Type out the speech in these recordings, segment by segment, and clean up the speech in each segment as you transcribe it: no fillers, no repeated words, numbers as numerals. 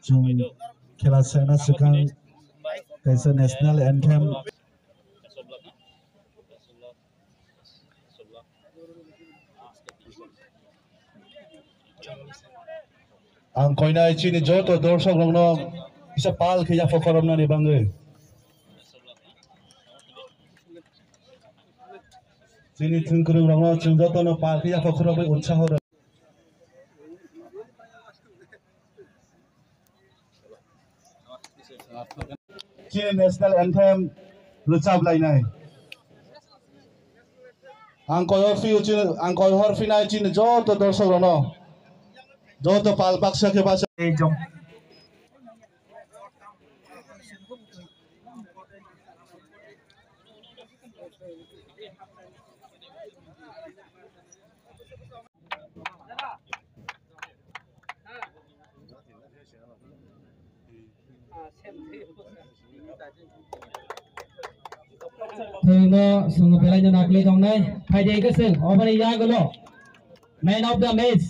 जों खेला सेना सिगां कैसे नेशनल एंथेम आं कोइना इचिनि जोतो दर्शक रंनो इसा पाल खिया फखरमनानि बांगै जोंनि थुंग्रों रंनो जों जोतोनो पाल खिया फखरबै उत्साह हरो चिनि नेशनल एंथेम रोजाबलायनाय आं कय हरफिनाय चिनि जोतो दर्शक रंनो जोतो पाल बाक्सा के पास Thungo sungo pelai jo nakli dong nai phai dei ke sing obani ya golo man of the match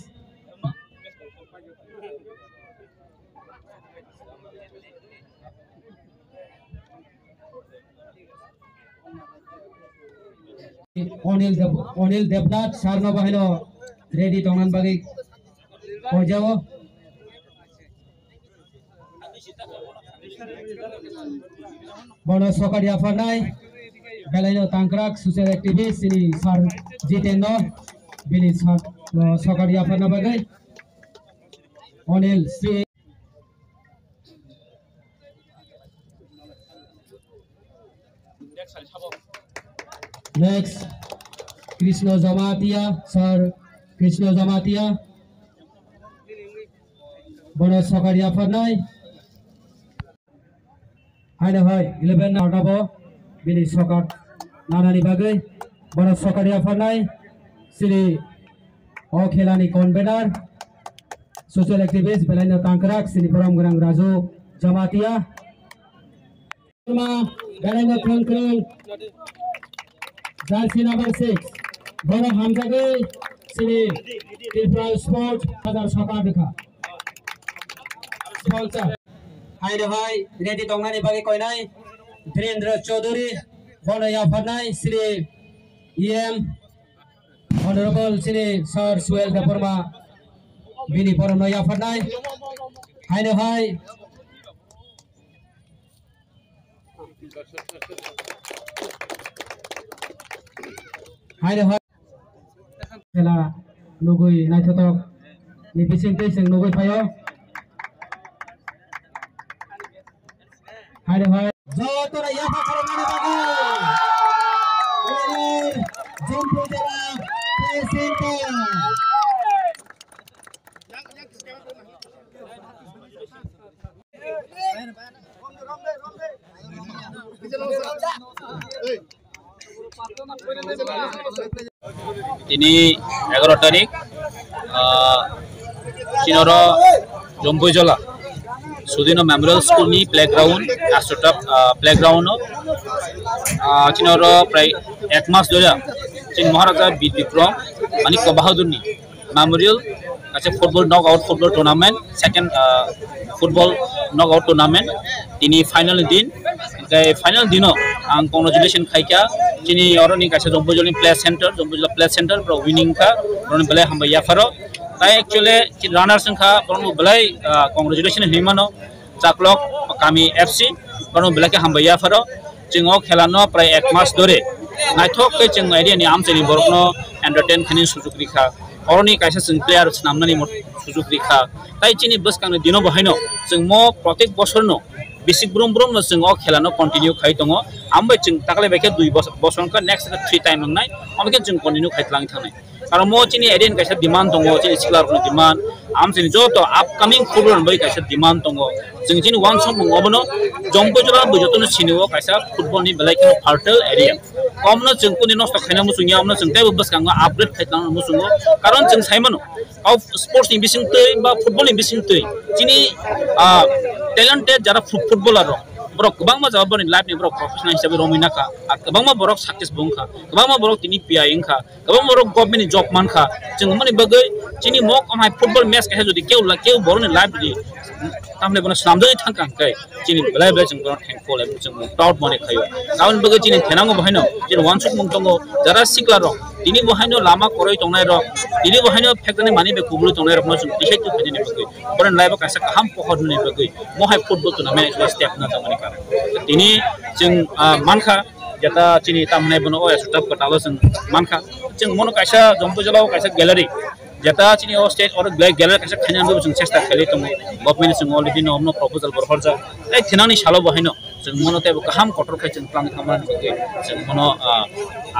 Onil Devnath sarno bahino ready tongan bagi pojao bono sokadia farnai Belaino Tangkrak social activist ini Sar Jitendo bini sokadia farna bagai Onil Sri next Krishna Jamatia Sir Krishna Jamatia bono sokadia farnai Hai 11 Nardabo bini sokar nanani bagai bono sokadia farnai Sri O Khelani convener social activist Belaino Tangkrak Sri Param Grang Raju Jamatia Belaino Tangkrak jersey number 6 bono hamzagai Sri Tripura Sport Hazar sokar dekha sponsor Hai ready tongnani bagi koinai Dhrendra Chaudhary bono ya farnai Sri EM Honorable Sri Sir Suel Deporma bini porno ya farnai hai kela nugui naithotok ni bisingte sing nugui phayo hai jotora ya fakarmani bagi Jumbo Jala Presenter ini 11 tarik Chinoro Jomboijola Sudino Memorial School ni playground Astrotop playground no Chinoro pray 1 mas doya Chin Maharaja Bidikrom Manik Bahadur ni Memorial acha football knockout football tournament second football knockout tournament ini final din kai final dino ang congratulation khaika chini oroni kaisa Jombojoli play center pro winning ka ron belai hamba ya faro tai actually chin runner sangkha ron belai congratulation himano chaklok kami FC ron belai ka hamba ya faro chingo khelano prai 1 mas dore naithok ke ching idea ni am chini borokno entertain khani sujug rikha oroni kaisa sing player namnani sujug rikha tai chini buskang dino bahaino jingmo protek bosorno basic brum no singo khelano continue khai tongo ambai ching takle beke 2 bosor ka next 3 time nai amke ching continue khai tlang thanai karon mo chini eden kaisa demand tongo chini siklar no demand am chini joto upcoming football bai kaisa demand tongo jing chini one song ngobono Jombojala bujotono siniwo kaisa football ni belai ka fertile area komno ching kuni nosto khaina musung yamno ching tai buskang upgrade khai tlang musungo karon ching saimano of sports ni bising tei ba football ni bising tei chini talented jara footballer borok kubangma jawab bani live ni borok professional hisabe romina kha ar kubangma borok success bungkha kubangma borok tini PI ingkha kubangma borok government job mankha jeng mani bagai chini mok amai football match ka jodi keu borok ni live di tamle bono samjai thangkang kai chini belai belai jeng borok thankful em jeng proud mane khayo kaun bagai chini thenango bahino jin wansuk mungtongo jara sikla rok tini bahino lama koroi tongnai rok tini bahino factory mani be kubulu tongnai rok no jeng decide to phajini bagai boran live ka sa kaham pohor ni bagai mohai football tournament step na jamani ka tini jeng mankha jata chini tamne bono oya sutap katalo jeng mankha jeng mono kaisa jompo jalao kaisa gallery jata chini o stage or gallery kaisa khanya ndo jeng chesta khali tong government jeng already no omno proposal bor horja ei thinani salo bahino jeng mono te kaham kotor khai jeng plang kamani ke jeng mono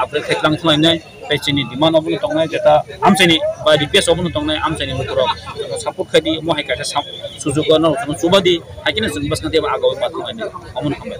apre kheklang thlai nai pe chini demand obno tongnai jata amchini ba request obno tongnai amchini mukro support khadi mo hai kaisa sujuk no subadi hakina jeng basna te agaw ma thmani amon hamel